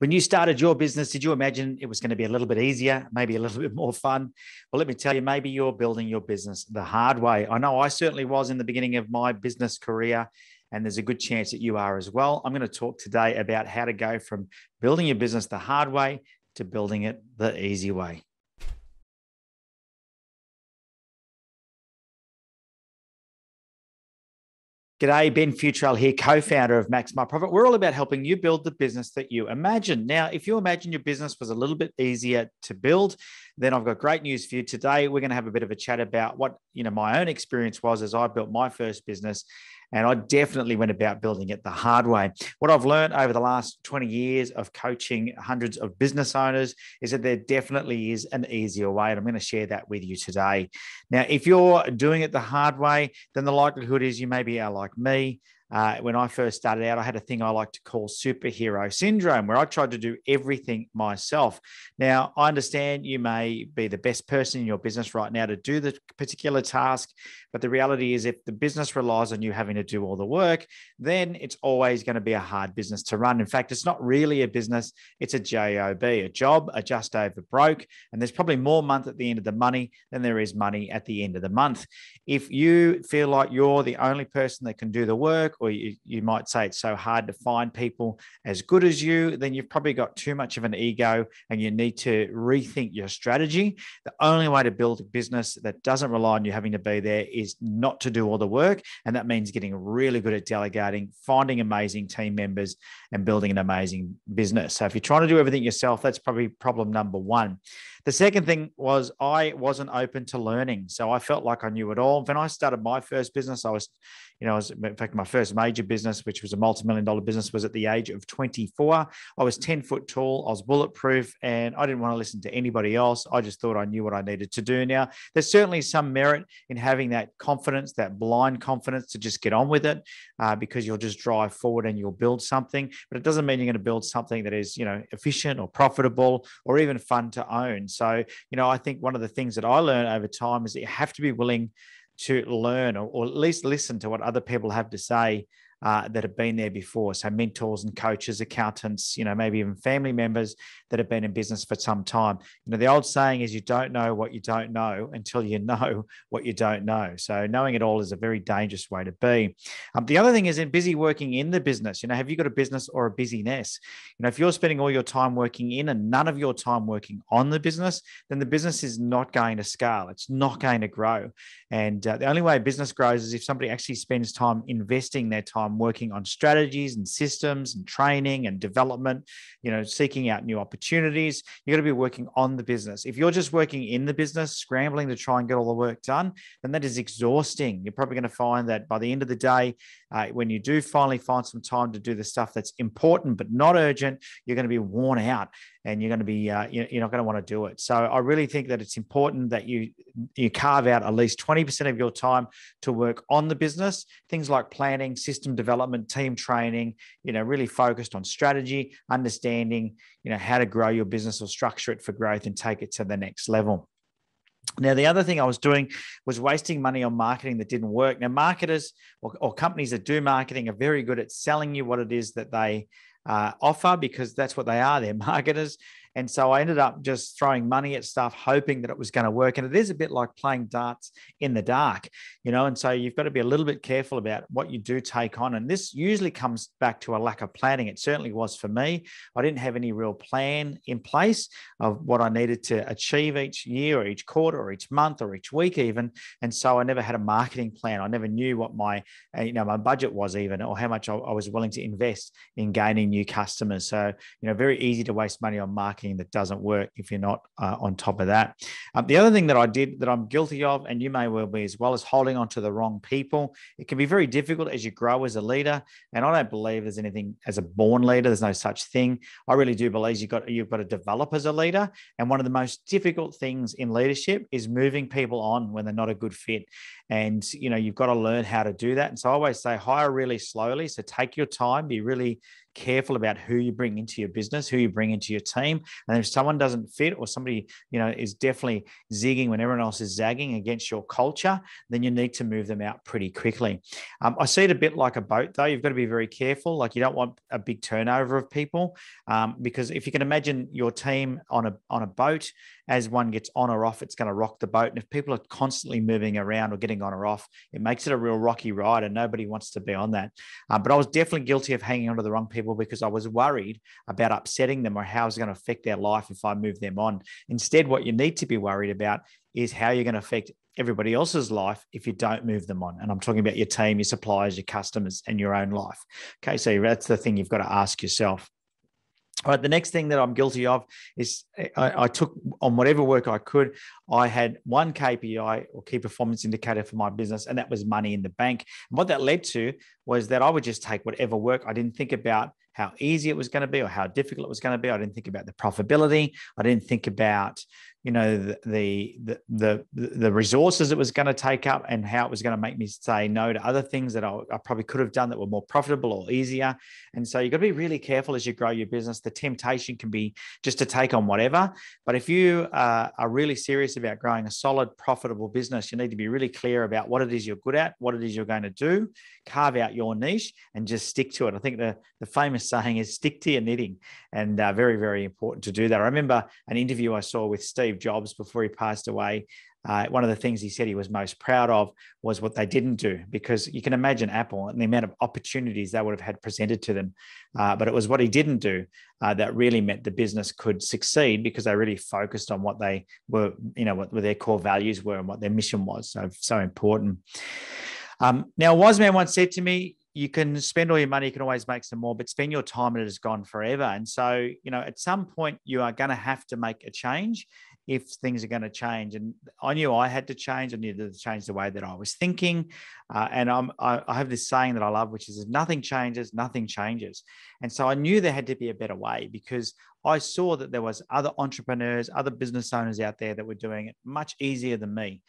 When you started your business, did you imagine it was going to be a little bit easier, maybe a little bit more fun? Well, let me tell you, maybe you're building your business the hard way. I know I certainly was in the beginning of my business career, and there's a good chance that you are as well. I'm going to talk today about how to go from building your business the hard way to building it the easy way. G'day, Ben Futrell here, co-founder of Max My Profit. We're all about helping you build the business that you imagine. Now, if you imagine your business was a little bit easier to build, then I've got great news for you today. We're going to have a bit of a chat about what my own experience was as I built my first business. And I definitely went about building it the hard way. What I've learned over the last 20 years of coaching hundreds of business owners is that there definitely is an easier way. And I'm going to share that with you today. Now, if you're doing it the hard way, then the likelihood is you maybe are like me. When I first started out, I had a thing I like to call superhero syndrome, where I tried to do everything myself. Now, I understand you may be the best person in your business right now to do the particular task, but the reality is if the business relies on you having to do all the work, then it's always going to be a hard business to run. In fact, it's not really a business, it's a job, a job, a just over broke, and there's probably more month at the end of the money than there is money at the end of the month. If you feel like you're the only person that can do the work, or you might say it's so hard to find people as good as you, then you've probably got too much of an ego and you need to rethink your strategy. The only way to build a business that doesn't rely on you having to be there is not to do all the work. And that means getting really good at delegating, finding amazing team members, and building an amazing business. So if you're trying to do everything yourself, that's probably problem number one. The second thing was I wasn't open to learning. So I felt like I knew it all. When I started my first business, I was in fact, my first major business, which was a multi-million-dollar business, was at the age of 24. I was 10 foot tall. I was bulletproof, and I didn't want to listen to anybody else. I just thought I knew what I needed to do. Now, there's certainly some merit in having that confidence, that blind confidence to just get on with it, because you'll just drive forward and you'll build something. But it doesn't mean you're going to build something that is, efficient or profitable or even fun to own. So, I think one of the things that I learned over time is that you have to be willing to learn or at least listen to what other people have to say that have been there before. So mentors and coaches, accountants, maybe even family members that have been in business for some time. The old saying is you don't know what you don't know until you know what you don't know. So knowing it all is a very dangerous way to be. The other thing is in busy working in the business. Have you got a business or a busyness? If you're spending all your time working in and none of your time working on the business, then the business is not going to scale. It's not going to grow. And the only way a business grows is if somebody actually spends time investing their time working on strategies and systems and training and development, seeking out new opportunities. You've got to be working on the business. If you're just working in the business, scrambling to try and get all the work done, then that is exhausting. You're probably going to find that by the end of the day, when you do finally find some time to do the stuff that's important but not urgent, you're going to be worn out and you're going to be, you're not going to want to do it. So I really think that it's important that you carve out at least 20% of your time to work on the business, things like planning, system development, team training, really focused on strategy, understanding, how to grow your business or structure it for growth and take it to the next level. Now, the other thing I was doing was wasting money on marketing that didn't work. Now, marketers or companies that do marketing are very good at selling you what it is that they offer, because that's what they are. They're marketers. And so I ended up just throwing money at stuff, hoping that it was going to work. And it is a bit like playing darts in the dark, and so you've got to be a little bit careful about what you do take on. And this usually comes back to a lack of planning. It certainly was for me. I didn't have any real plan in place of what I needed to achieve each year or each quarter or each month or each week even. And so I never had a marketing plan. I never knew what my budget was even, or how much I was willing to invest in gaining new customers. So, very easy to waste money on marketing that doesn't work if you're not on top of that. The other thing that I did that I'm guilty of, and you may well be as well, is holding on to the wrong people. It can be very difficult as you grow as a leader. And I don't believe there's anything as a born leader. There's no such thing. I really do believe you've got to develop as a leader. And one of the most difficult things in leadership is moving people on when they're not a good fit. And, you've got to learn how to do that. And so I always say hire really slowly. So take your time, be really careful about who you bring into your business, who you bring into your team. And if someone doesn't fit, or somebody, is definitely zigging when everyone else is zagging against your culture, then you need to move them out pretty quickly. I see it a bit like a boat, though. You've got to be very careful. Like, you don't want a big turnover of people, because if you can imagine your team on a boat, as one gets on or off, it's going to rock the boat. And if people are constantly moving around or getting on or off, it makes it a real rocky ride, and nobody wants to be on that. But I was definitely guilty of hanging on to the wrong people because I was worried about upsetting them or how it was going to affect their life if I moved them on. Instead, what you need to be worried about is how you're going to affect everybody else's life if you don't move them on. And I'm talking about your team, your suppliers, your customers, and your own life. Okay, so that's the thing you've got to ask yourself. All right, the next thing that I'm guilty of is I took on whatever work I could. I had one KPI, or key performance indicator, for my business, and that was money in the bank. And what that led to was that I would just take whatever work. I didn't think about how easy it was going to be or how difficult it was going to be. I didn't think about the profitability. I didn't think about, the resources it was going to take up and how it was going to make me say no to other things that I probably could have done that were more profitable or easier. And so you've got to be really careful as you grow your business. The temptation can be just to take on whatever. But if you are really serious about growing a solid, profitable business, you need to be really clear about what it is you're good at, what it is you're going to do, carve out your niche, and just stick to it. I think the famous saying is stick to your knitting, and very, very important to do that. I remember an interview I saw with Steve Jobs before he passed away. One of the things he said he was most proud of was what they didn't do, because you can imagine Apple and the amount of opportunities they would have had presented to them. But it was what he didn't do that really meant the business could succeed, because they really focused on what they were, what their core values were and what their mission was. So important. Now, a wise man once said to me, you can spend all your money, you can always make some more, but spend your time and it is gone forever. And so, at some point you are going to have to make a change if things are going to change. And I knew I had to change. I needed to change the way that I was thinking. And I have this saying that I love, which is, if nothing changes, nothing changes. And so I knew there had to be a better way, because I saw that there was other entrepreneurs, other business owners out there that were doing it much easier than me.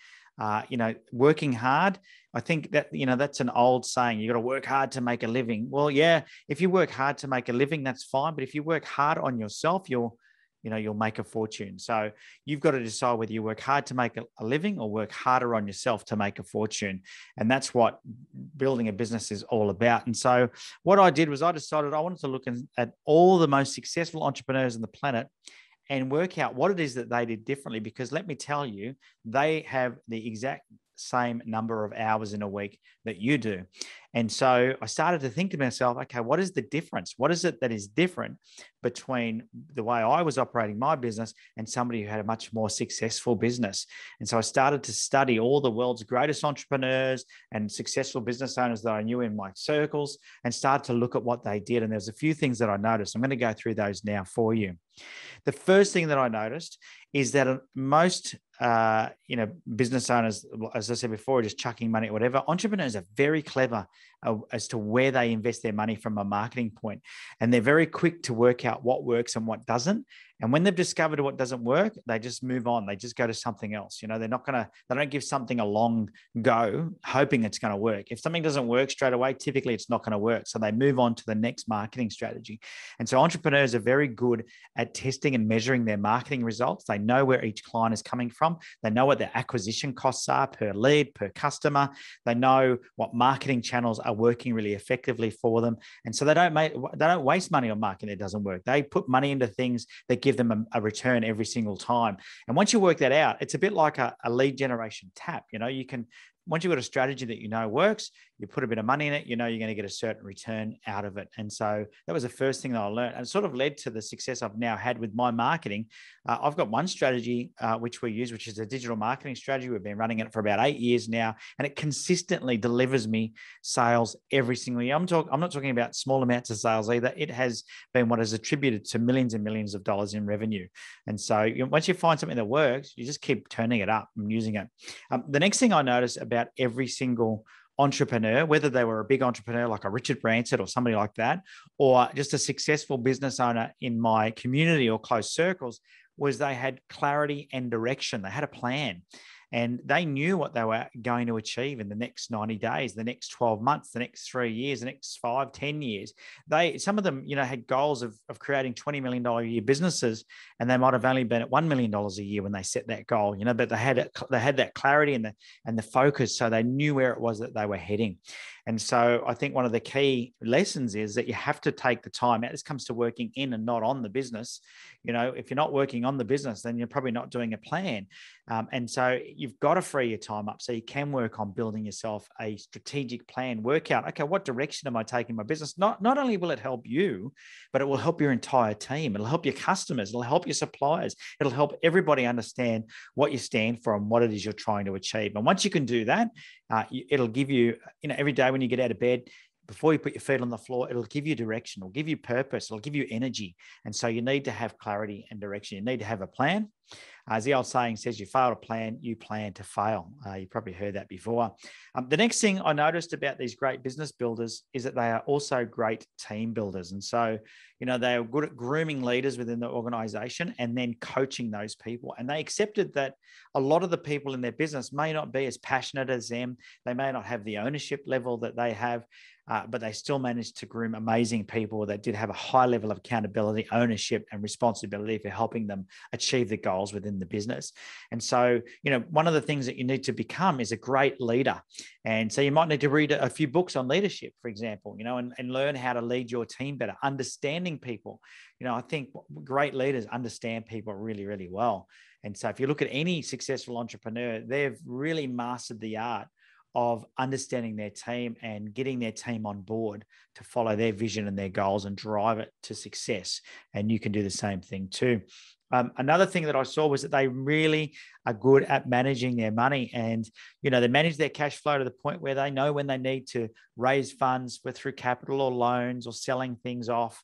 Working hard. I think that, that's an old saying, you got to work hard to make a living. Well, yeah, if you work hard to make a living, that's fine. But if you work hard on yourself, you'll make a fortune. So you've got to decide whether you work hard to make a living or work harder on yourself to make a fortune. And that's what building a business is all about. And so what I did was I decided I wanted to look at all the most successful entrepreneurs on the planet and work out what it is that they did differently, because let me tell you, they have the exact same number of hours in a week that you do. And so I started to think to myself, okay, what is the difference? What is it that is different between the way I was operating my business and somebody who had a much more successful business? And so I started to study all the world's greatest entrepreneurs and successful business owners that I knew in my circles, and started to look at what they did. And there's a few things that I noticed. I'm going to go through those now for you. The first thing that I noticed is that most business owners, as I said before, are just chucking money or whatever. Entrepreneurs are very clever as to where they invest their money from a marketing point. And they're very quick to work out what works and what doesn't. And when they've discovered what doesn't work, they just move on. They just go to something else. They don't give something a long go, hoping it's going to work. If something doesn't work straight away, typically it's not going to work. So they move on to the next marketing strategy. And so entrepreneurs are very good at testing and measuring their marketing results. They know where each client is coming from. They know what their acquisition costs are per lead, per customer. They know what marketing channels are working really effectively for them. And so they don't waste money on marketing that doesn't work. They put money into things that give them a return every single time. And once you work that out, it's a bit like a lead generation tap. Once you've got a strategy that works, you put a bit of money in it, you're going to get a certain return out of it. And so that was the first thing that I learned, and it sort of led to the success I've now had with my marketing. I've got one strategy which we use, which is a digital marketing strategy. We've been running it for about 8 years now, and it consistently delivers me sales every single year. I'm not talking about small amounts of sales either. It has been what is attributed to millions and millions of dollars in revenue. And so once you find something that works, you just keep turning it up and using it. The next thing I noticed about every single entrepreneur, whether they were a big entrepreneur like a Richard Branson or somebody like that, or just a successful business owner in my community or close circles, was they had clarity and direction. They had a plan. And they knew what they were going to achieve in the next 90 days, the next 12 months, the next 3 years, the next 5, 10 years. Some of them, had goals of creating $20 million a year businesses, and they might have only been at $1 million a year when they set that goal, but they had that clarity and the focus, so they knew where it was that they were heading. And so I think one of the key lessons is that you have to take the time out. This comes to working in and not on the business. If you're not working on the business, then you're probably not doing a plan. And so you've got to free your time up so you can work on building yourself a strategic plan, work out, okay, what direction am I taking my business? Not only will it help you, but it will help your entire team. It'll help your customers. It'll help your suppliers. It'll help everybody understand what you stand for and what it is you're trying to achieve. And once you can do that, it'll give you, every day when you get out of bed, before you put your feet on the floor, it'll give you direction, it'll give you purpose, it'll give you energy. And so you need to have clarity and direction. You need to have a plan. As the old saying says, you fail to plan, you plan to fail. You've probably heard that before. The next thing I noticed about these great business builders is that they are also great team builders. And so, they are good at grooming leaders within the organization and then coaching those people. And they accepted that a lot of the people in their business may not be as passionate as them. They may not have the ownership level that they have, but they still managed to groom amazing people that did have a high level of accountability, ownership, and responsibility for helping them achieve the goals within the business. And so, one of the things that you need to become is a great leader. And so you might need to read a few books on leadership, for example, and learn how to lead your team better, understanding people. I think great leaders understand people really, really well. And so if you look at any successful entrepreneur, they've really mastered the art of understanding their team and getting their team on board to follow their vision and their goals and drive it to success. And you can do the same thing too. Another thing that I saw was that they really are good at managing their money, and they manage their cash flow to the point where they know when they need to raise funds, whether through capital or loans or selling things off.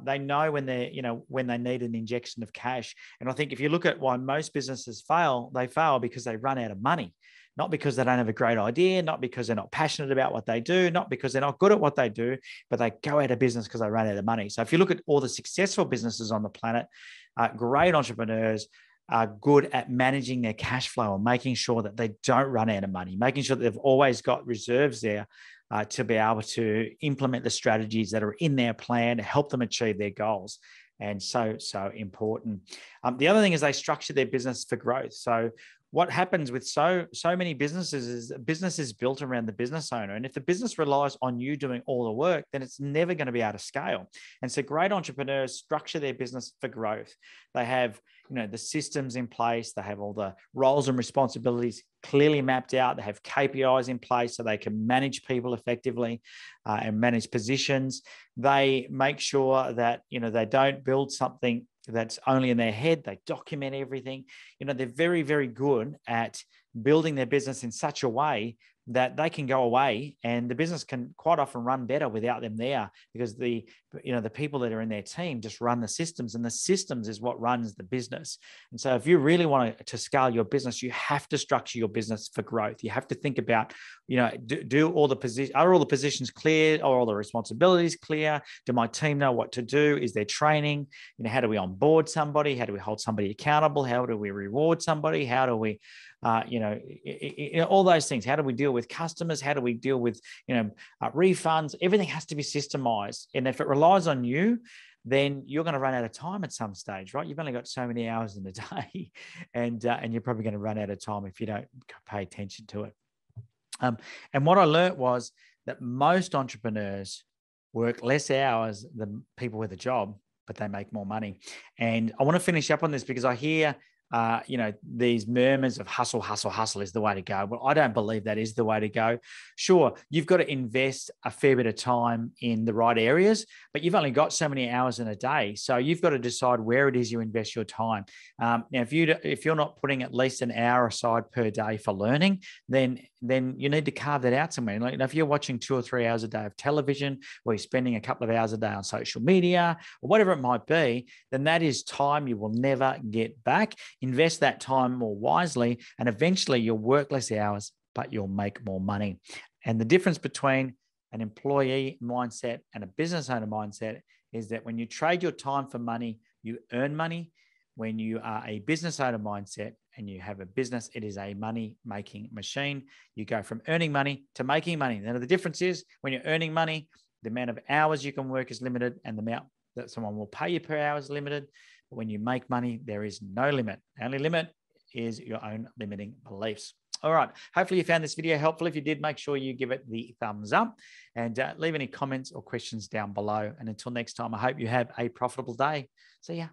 They know when they need an injection of cash. And I think if you look at why most businesses fail, they fail because they run out of money. Not because they don't have a great idea, not because they're not passionate about what they do, not because they're not good at what they do, but they go out of business because they run out of money. So if you look at all the successful businesses on the planet, great entrepreneurs are good at managing their cash flow and making sure that they don't run out of money, making sure that they've always got reserves there to be able to implement the strategies that are in their plan to help them achieve their goals. And so important. The other thing is they structure their business for growth. So what happens with so many businesses is a business is built around the business owner. And if the business relies on you doing all the work, then it's never going to be able to scale. And so great entrepreneurs structure their business for growth. They have, the systems in place. They have all the roles and responsibilities clearly mapped out. They have KPIs in place so they can manage people effectively and manage positions. They make sure that, they don't build something that's only in their head. They document everything. They're very, very good at building their business in such a way that they can go away and the business can quite often run better without them there, because the people that are in their team just run the systems, and the systems is what runs the business. And so if you really want to scale your business, you have to structure your business for growth. You have to think about, are all the positions clear? Are all the responsibilities clear? Do my team know what to do? Is there training? How do we onboard somebody? How do we hold somebody accountable? How do we reward somebody? How do we all those things. How do we deal with customers? How do we deal with, refunds? Everything has to be systemized. And if it relies on you, then you're going to run out of time at some stage, right? You've only got so many hours in a day, and you're probably going to run out of time if you don't pay attention to it. And what I learned was that most entrepreneurs work less hours than people with a job, but they make more money. And I want to finish up on this because I hear these murmurs of hustle is the way to go. Well, I don't believe that is the way to go. Sure, you've got to invest a fair bit of time in the right areas, but you've only got so many hours in a day. So you've got to decide where it is you invest your time. Now, if you're not putting at least an hour aside per day for learning, then you need to carve that out somewhere. Like, if you're watching 2 or 3 hours a day of television, or you're spending a couple of hours a day on social media, or whatever it might be, then that is time you will never get back. Invest that time more wisely, and eventually you'll work less hours, but you'll make more money. And the difference between an employee mindset and a business owner mindset is that when you trade your time for money, you earn money. When you are a business owner mindset and you have a business, it is a money-making machine. You go from earning money to making money. Now, the difference is when you're earning money, the amount of hours you can work is limited and the amount that someone will pay you per hour is limited. But when you make money, there is no limit. The only limit is your own limiting beliefs. All right. Hopefully you found this video helpful. If you did, make sure you give it the thumbs up and leave any comments or questions down below. And until next time, I hope you have a profitable day. See ya.